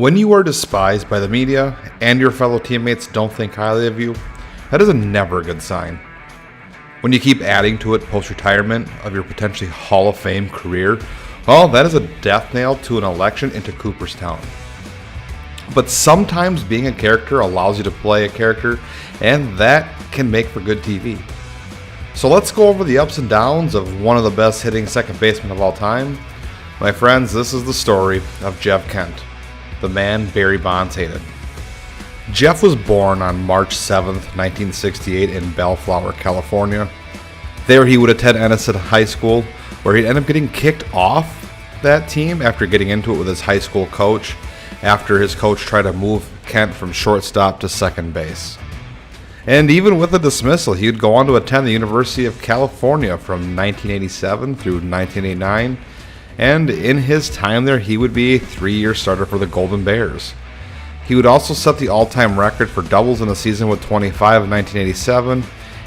When you are despised by the media and your fellow teammates don't think highly of you, that is never a good sign. When you keep adding to it post-retirement of your potentially Hall of Fame career, well, that is a death nail to an election into Cooperstown. But sometimes being a character allows you to play a character, and that can make for good TV. So let's go over the ups and downs of one of the best hitting second basemen of all time. My friends, this is the story of Jeff Kent, the man Barry Bonds hated. Jeff was born on March 7th, 1968 in Bellflower, California. There he would attend Enniston High School, where he'd end up getting kicked off that team after getting into it with his high school coach, after his coach tried to move Kent from shortstop to second base. And even with the dismissal, he would go on to attend the University of California from 1987 through 1989, and in his time there, he would be a 3-year starter for the Golden Bears. He would also set the all-time record for doubles in a season with 25 in 1987,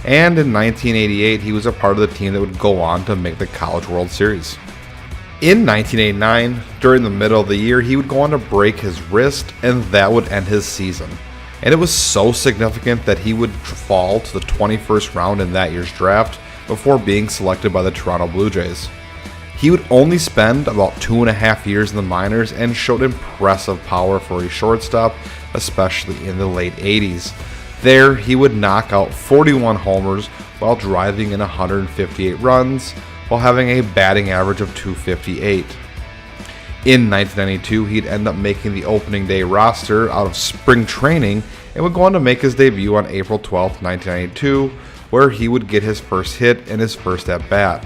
and in 1988, he was a part of the team that would go on to make the College World Series. In 1989, during the middle of the year, he would go on to break his wrist, and that would end his season. And it was so significant that he would fall to the 21st round in that year's draft before being selected by the Toronto Blue Jays. He would only spend about 2.5 years in the minors and showed impressive power for a shortstop, especially in the late 80s. There, he would knock out 41 homers while driving in 158 runs, while having a batting average of .258. In 1992, he'd end up making the opening day roster out of spring training and would go on to make his debut on April 12, 1992, where he would get his first hit and his first at-bat.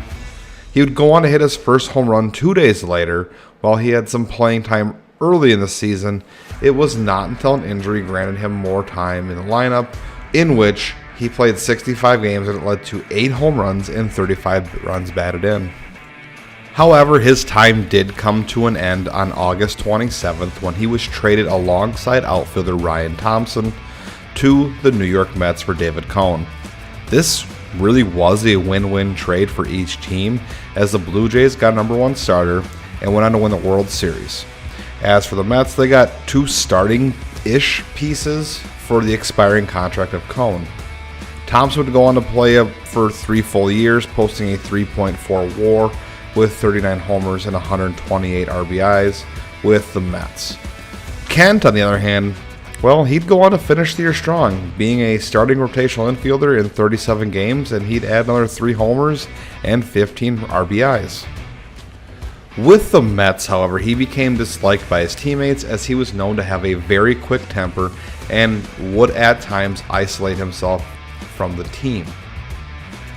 He would go on to hit his first home run 2 days later. While he had some playing time early in the season, it was not until an injury granted him more time in the lineup, in which he played 65 games and it led to 8 home runs and 35 runs batted in. However, his time did come to an end on August 27th when he was traded alongside outfielder Ryan Thompson to the New York Mets for David Cone. This really was a win-win trade for each team, as the Blue Jays got #1 starter and went on to win the World Series. As for the Mets, they got 2 starting-ish pieces for the expiring contract of Cone. Thompson would go on to play for 3 full years, posting a 3.4 WAR with 39 homers and 128 RBIs with the Mets. Kent, on the other hand, well, he'd go on to finish the year strong, being a starting rotational infielder in 37 games, and he'd add another 3 homers and 15 RBIs. With the Mets, however, he became disliked by his teammates as he was known to have a very quick temper and would at times isolate himself from the team.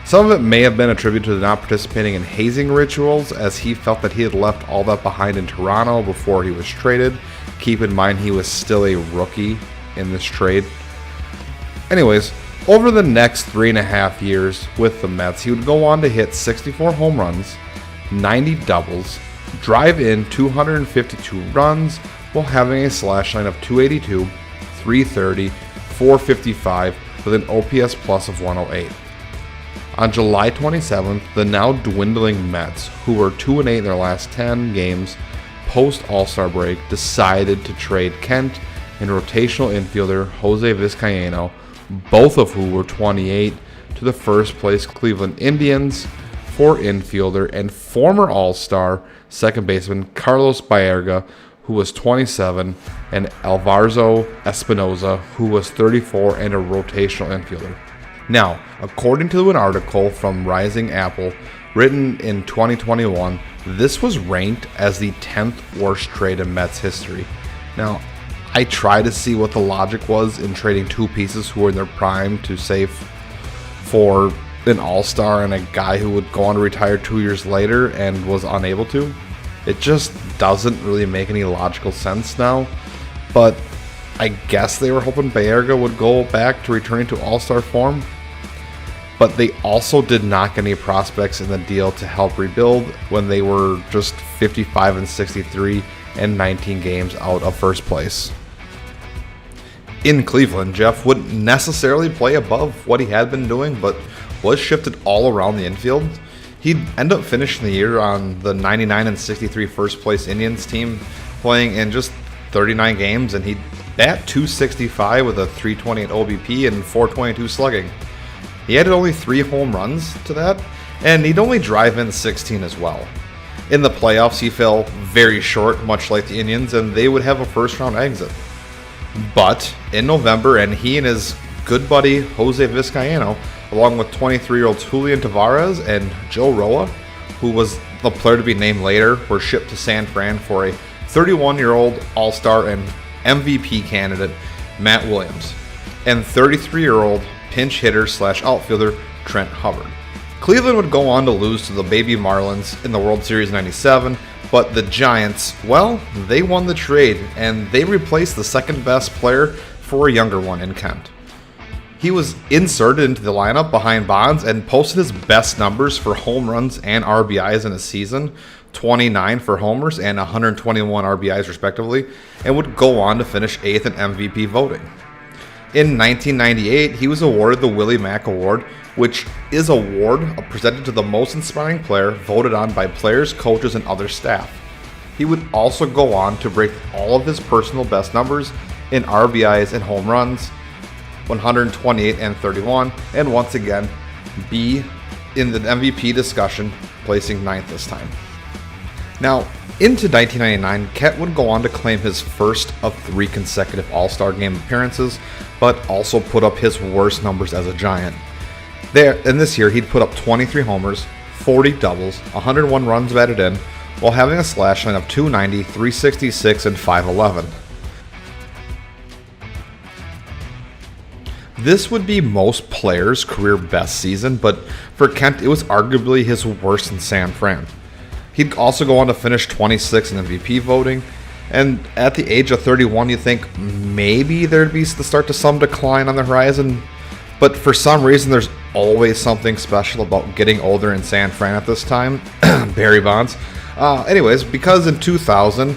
Some of it may have been attributed to not participating in hazing rituals, as he felt that he had left all that behind in Toronto before he was traded. Keep in mind, he was still a rookie in this trade. Anyways, over the next 3.5 years with the Mets, he would go on to hit 64 home runs, 90 doubles, drive in 252 runs, while having a slash line of .282, .330, .455 with an OPS plus of 108. On July 27th, the now dwindling Mets, who were 2-8 in their last 10 games post All-Star break, decided to trade Kent and rotational infielder Jose Vizcaino, both of who were 28, to the first place Cleveland Indians for infielder and former All-Star second baseman Carlos Baerga, who was 27, and Alvarzo Espinoza, who was 34 and a rotational infielder. Now, according to an article from Rising Apple written in 2021, this was ranked as the 10th worst trade in Mets history. Now, I try to see what the logic was in trading 2 pieces who were in their prime to save for an all-star and a guy who would go on to retire 2 years later and was unable to. It just doesn't really make any logical sense now, but I guess they were hoping Baerga would go back to returning to all-star form. But they also did not get any prospects in the deal to help rebuild when they were just 55 and 63 and 19 games out of first place. In Cleveland, Jeff wouldn't necessarily play above what he had been doing, but was shifted all around the infield. He'd end up finishing the year on the 99 and 63 first place Indians team, playing in just 39 games, and he'd bat .265 with a .328 OBP and .422 slugging. He added only 3 home runs to that, and he'd only drive in 16 as well. In the playoffs, he fell very short, much like the Indians, and they would have a first-round exit. But in November, and he and his good buddy Jose Vizcaino, along with 23-year-olds Julian Tavares and Joe Roa, who was the player to be named later, were shipped to San Fran for a 31-year-old All-Star and MVP candidate Matt Williams, and 33-year-old pinch hitter / outfielder Trent Hubbard. Cleveland would go on to lose to the Baby Marlins in the World Series '97, but the Giants, well, they won the trade, and they replaced the second best player for a younger one in Kent. He was inserted into the lineup behind Bonds and posted his best numbers for home runs and RBIs in a season, 29 for homers and 121 RBIs respectively, and would go on to finish 8th in MVP voting. In 1998, he was awarded the Willie Mack Award, which is an award presented to the most inspiring player voted on by players, coaches, and other staff. He would also go on to break all of his personal best numbers in RBIs and home runs, 128 and 31, and once again be in the MVP discussion, placing 9th this time. Now, into 1999, Kent would go on to claim his first of 3 consecutive All-Star Game appearances, but also put up his worst numbers as a Giant. In this year, he'd put up 23 homers, 40 doubles, 101 runs batted in, while having a slash line of .290, .366, and .511. This would be most players' career best season, but for Kent, it was arguably his worst in San Fran. He'd also go on to finish 26th in MVP voting, and at the age of 31, you'd think maybe there'd be the start to some decline on the horizon, but for some reason, there's always something special about getting older in San Fran at this time. Barry Bonds. Anyways, because in 2000,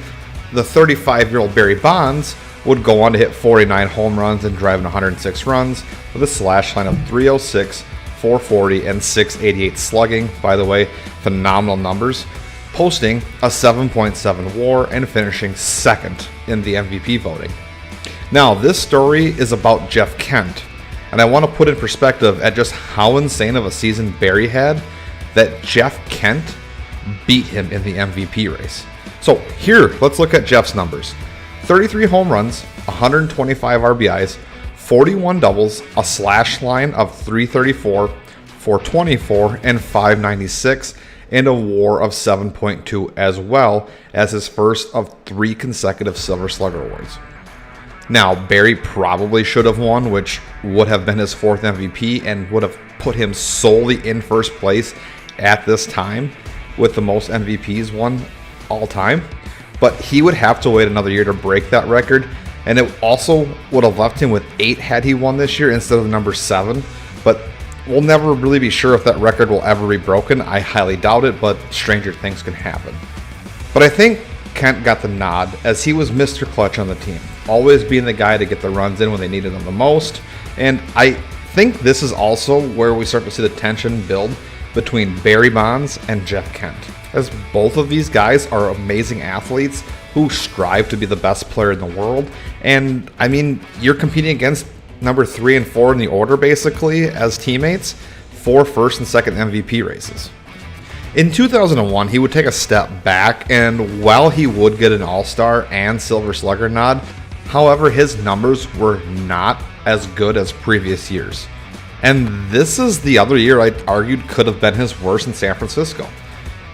the 35-year-old Barry Bonds would go on to hit 49 home runs and drive in 106 runs with a slash line of .306, .440, and .688 slugging. By the way, phenomenal numbers. Posting a 7.7 WAR and finishing 2nd in the MVP voting. Now, this story is about Jeff Kent, and I want to put in perspective at just how insane of a season Barry had that Jeff Kent beat him in the MVP race. So here, let's look at Jeff's numbers. 33 home runs, 125 RBIs, 41 doubles, a slash line of .334, .424, and .596, and a WAR of 7.2, as well as his first of 3 consecutive Silver Slugger awards. Now, Barry probably should have won, which would have been his 4th MVP and would have put him solely in first place at this time with the most MVPs won all time. But he would have to wait another year to break that record, and it also would have left him with 8 had he won this year instead of the number 7. But we'll never really be sure if that record will ever be broken. I highly doubt it, but stranger things can happen. But I think Kent got the nod as he was Mr. Clutch on the team, always being the guy to get the runs in when they needed them the most. And I think this is also where we start to see the tension build between Barry Bonds and Jeff Kent, as both of these guys are amazing athletes who strive to be the best player in the world. And I mean, you're competing against number 3 and 4 in the order basically as teammates for first and second MVP races. In 2001, he would take a step back, and while he would get an All-Star and Silver Slugger nod, however, his numbers were not as good as previous years. And this is the other year I argued could have been his worst in San Francisco.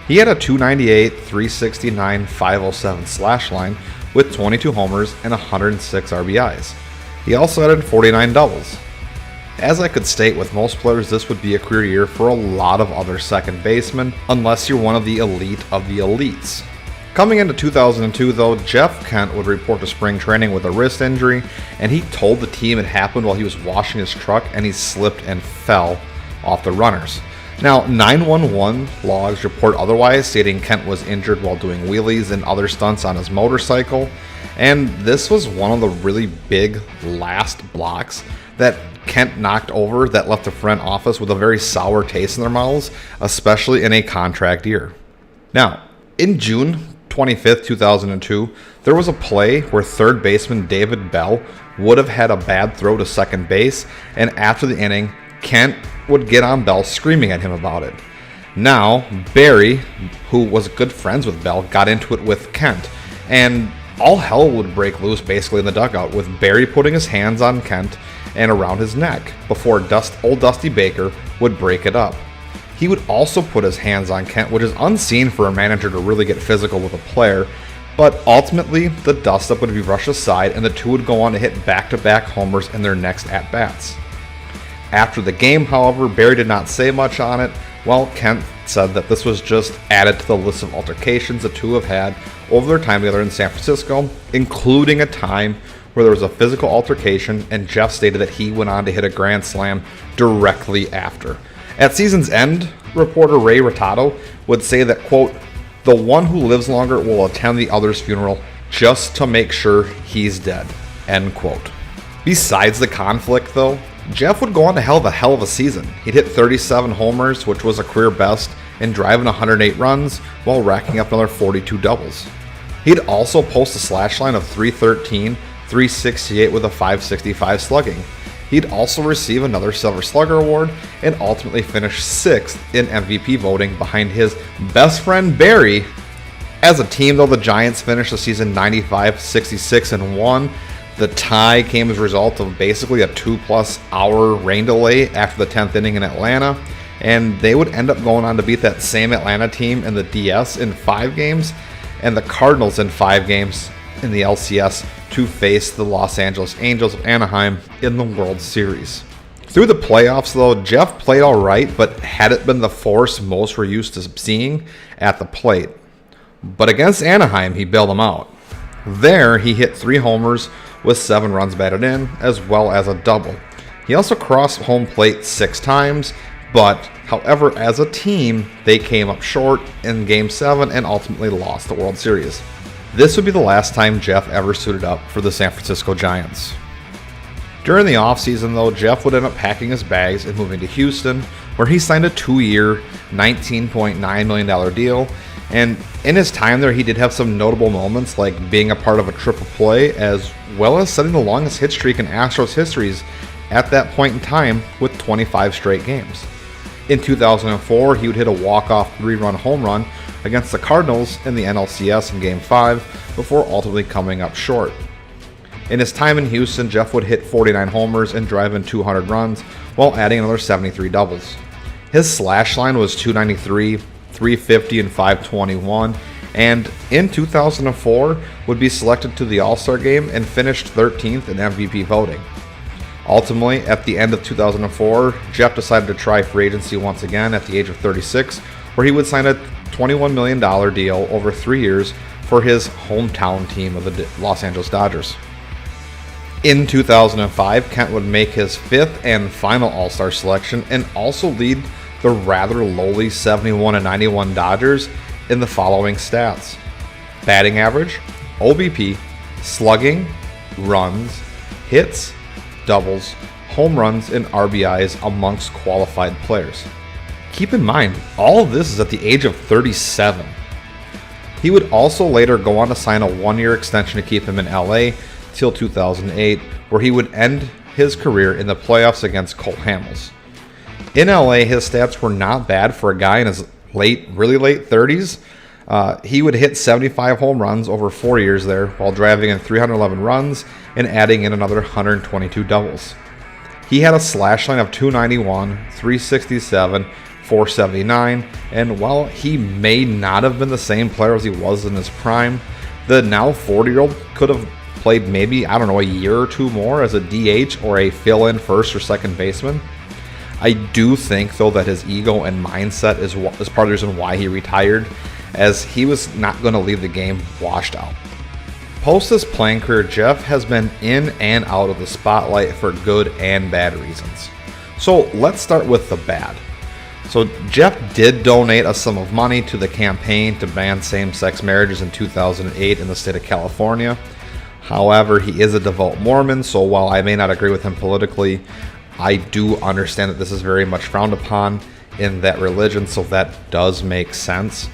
He had a .298, .369, .507 slash line with 22 homers and 106 RBIs. He also added 49 doubles. As I could state, with most players, this would be a career year for a lot of other second basemen, unless you're one of the elite of the elites. Coming into 2002, though, Jeff Kent would report to spring training with a wrist injury, and he told the team it happened while he was washing his truck and he slipped and fell off the runners. Now, 911 logs report otherwise, stating Kent was injured while doing wheelies and other stunts on his motorcycle, and this was one of the really big last blocks that Kent knocked over that left the front office with a very sour taste in their mouths, especially in a contract year. Now, in June, 25th, 2002, there was a play where third baseman David Bell would have had a bad throw to second base, and after the inning, Kent would get on Bell screaming at him about it. Now, Barry, who was good friends with Bell, got into it with Kent, and all hell would break loose basically in the dugout, with Barry putting his hands on Kent and around his neck before old Dusty Baker would break it up. He would also put his hands on Kent, which is unseen for a manager to really get physical with a player, but ultimately the dust-up would be brushed aside and the two would go on to hit back-to-back homers in their next at-bats. After the game, however, Barry did not say much on it, while Kent said that this was just added to the list of altercations the two have had over their time together in San Francisco, including a time where there was a physical altercation, and Jeff stated that he went on to hit a grand slam directly after. At season's end, reporter Ray Rotato would say that, quote, "The one who lives longer will attend the other's funeral just to make sure he's dead," end quote. Besides the conflict, though, Jeff would go on to have a hell of a season. He'd hit 37 homers, which was a career best, and driving 108 runs while racking up another 42 doubles. He'd also post a slash line of .313, .368 with a .565 slugging. He'd also receive another Silver Slugger award and ultimately finish 6th in MVP voting behind his best friend Barry. As a team, though, the Giants finished the season 95-66-1. The tie came as a result of basically a 2+ hour rain delay after the 10th inning in Atlanta, and they would end up going on to beat that same Atlanta team in the DS in 5 games and the Cardinals in 5 games in the LCS to face the Los Angeles Angels of Anaheim in the World Series. Through the playoffs, though, Jeff played all right, but hadn't been the force most were used to seeing at the plate. But against Anaheim, he bailed them out. There, he hit 3 homers with 7 runs batted in, as well as a double. He also crossed home plate 6 times, but however, as a team, they came up short in Game 7 and ultimately lost the World Series. This would be the last time Jeff ever suited up for the San Francisco Giants. During the offseason, though, Jeff would end up packing his bags and moving to Houston, where he signed a 2-year, $19.9 million deal. And in his time there, he did have some notable moments, like being a part of a triple play, as well as setting the longest hit streak in Astros histories at that point in time with 25 straight games. In 2004, he would hit a walk-off 3-run home run against the Cardinals in the NLCS in Game 5 before ultimately coming up short. In his time in Houston, Jeff would hit 49 homers and drive in 200 runs while adding another 73 doubles. His slash line was .293, .350, and .521, and in 2004 would be selected to the All-Star game and finished 13th in MVP voting. Ultimately, at the end of 2004, Jeff decided to try free agency once again at the age of 36, where he would sign a $21 million deal over 3 years for his hometown team of the Los Angeles Dodgers. In 2005, Kent would make his 5th and final All-Star selection and also lead the rather lowly 71-91 Dodgers in the following stats: batting average, OBP, slugging, runs, hits, doubles, home runs, and RBIs amongst qualified players. Keep in mind, all of this is at the age of 37. He would also later go on to sign a 1-year extension to keep him in LA till 2008, where he would end his career in the playoffs against Cole Hamels. In LA, his stats were not bad for a guy in his really late 30s. He would hit 75 home runs over 4 years there while driving in 311 runs and adding in another 122 doubles. He had a slash line of .291, .367, .479, and while he may not have been the same player as he was in his prime, the now 40-year-old could have played maybe, a year or 2 more as a DH or a fill-in first or second baseman. I do think, though, that his ego and mindset is part of the reason why he retired, as he was not going to leave the game washed out. Post his playing career, Jeff has been in and out of the spotlight for good and bad reasons. So let's start with the bad. So Jeff did donate a sum of money to the campaign to ban same-sex marriages in 2008 in the state of California. However, he is a devout Mormon, so while I may not agree with him politically, I do understand that this is very much frowned upon in that religion, so that does make sense.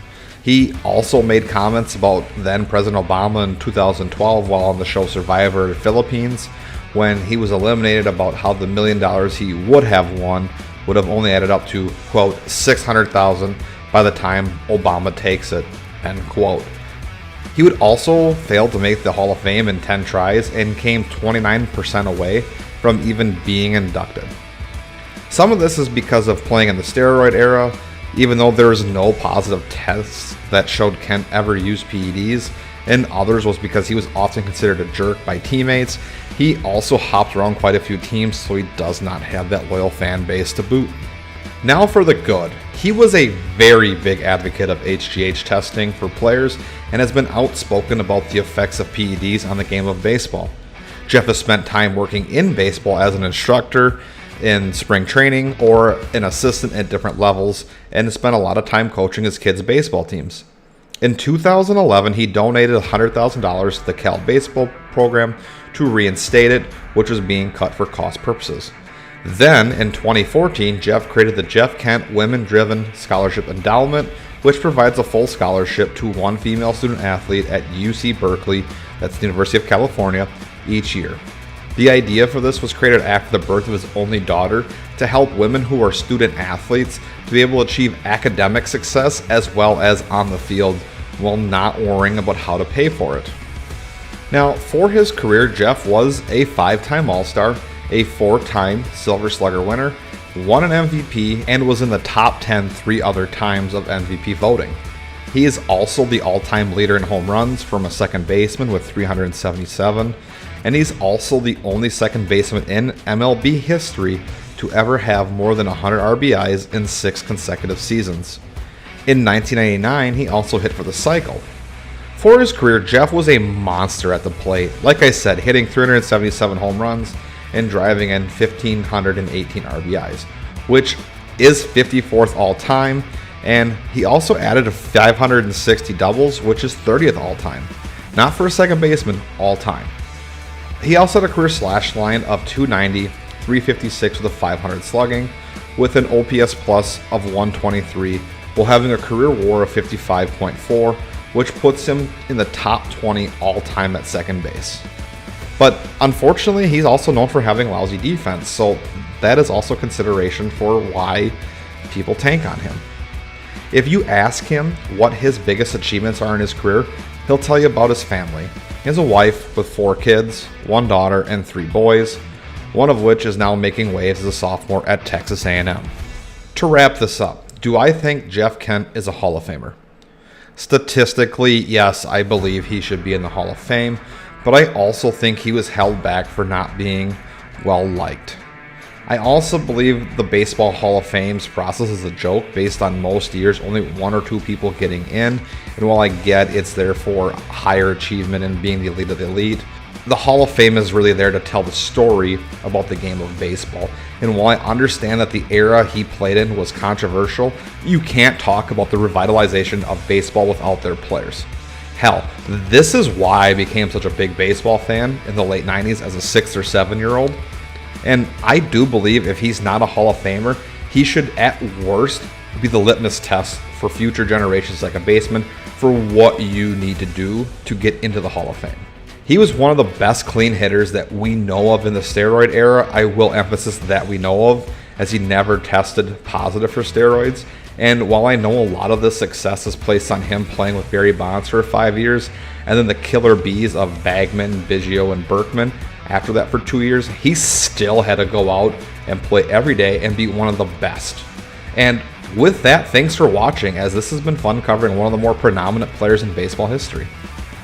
He also made comments about then President Obama in 2012 while on the show Survivor Philippines, when he was eliminated, about how the $1 million he would have won would have only added up to, quote, 600,000 by the time Obama takes it, end quote. He would also fail to make the Hall of Fame in 10 tries and came 29% away from even being inducted. Some of this is because of playing in the steroid era, even though there is no positive tests that showed Kent ever used PEDs, and others was because he was often considered a jerk by teammates. He also hopped around quite a few teams, so he does not have that loyal fan base to boot. Now for the good. He was a very big advocate of HGH testing for players and has been outspoken about the effects of PEDs on the game of baseball. Jeff has spent time working in baseball as an instructor in spring training or an assistant at different levels, and spent a lot of time coaching his kids' baseball teams. In 2011, he donated $100,000 to the Cal baseball program to reinstate it, which was being cut for cost purposes. Then, in 2014, Jeff created the Jeff Kent Women-Driven Scholarship Endowment, which provides a full scholarship to one female student athlete at UC Berkeley, that's the University of California, each year. The idea for this was created after the birth of his only daughter to help women who are student athletes to be able to achieve academic success as well as on the field while not worrying about how to pay for it. Now, for his career, Jeff was a 5-time All-Star, a 4-time Silver Slugger winner, won an MVP, and was in the top 10 3 other times of MVP voting. He is also the all-time leader in home runs from a second baseman with 377, and he's also the only second baseman in MLB history to ever have more than 100 RBIs in 6 consecutive seasons. In 1999, he also hit for the cycle. For his career, Jeff was a monster at the plate, like I said, hitting 377 home runs and driving in 1,518 RBIs, which is 54th all-time, and he also added 560 doubles, which is 30th all-time. Not for a second baseman, all-time. He also had a career slash line of 290, 356 with a 500 slugging, with an OPS plus of 123, while having a career WAR of 55.4, which puts him in the top 20 all-time at second base. But unfortunately, he's also known for having lousy defense, so that is also consideration for why people tank on him. If you ask him what his biggest achievements are in his career, he'll tell you about his family. He has a wife with 4 kids, 1 daughter, and 3 boys, one of which is now making waves as a sophomore at Texas A&M. To wrap this up, do I think Jeff Kent is a Hall of Famer? Statistically, yes, I believe he should be in the Hall of Fame, but I also think he was held back for not being well liked. I also believe the Baseball Hall of Fame's process is a joke based on most years only 1 or 2 people getting in, and while I get it's there for higher achievement and being the elite of the elite, the Hall of Fame is really there to tell the story about the game of baseball. And while I understand that the era he played in was controversial, you can't talk about the revitalization of baseball without their players. Hell, this is why I became such a big baseball fan in the late 90s as a 6 or 7-year-old. And I do believe if he's not a Hall of Famer, he should at worst be the litmus test for future generations like a baseman for what you need to do to get into the Hall of Fame. He was one of the best clean hitters that we know of in the steroid era. I will emphasize that we know of, as he never tested positive for steroids. And while I know a lot of the success is placed on him playing with Barry Bonds for 5 years, and then the killer bees of Bagman, Biggio, and Berkman after that for 2 years, he still had to go out and play every day and be one of the best. And with that, thanks for watching, as this has been fun covering one of the more predominant players in baseball history.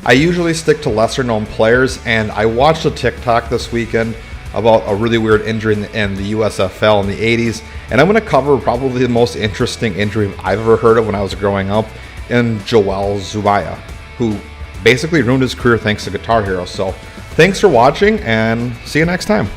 I usually stick to lesser known players, and I watched a TikTok this weekend about a really weird injury in the USFL in the 80s, and I'm going to cover probably the most interesting injury I've ever heard of when I was growing up, in Joel Zumaya, who basically ruined his career thanks to Guitar Hero. So thanks for watching, and see you next time.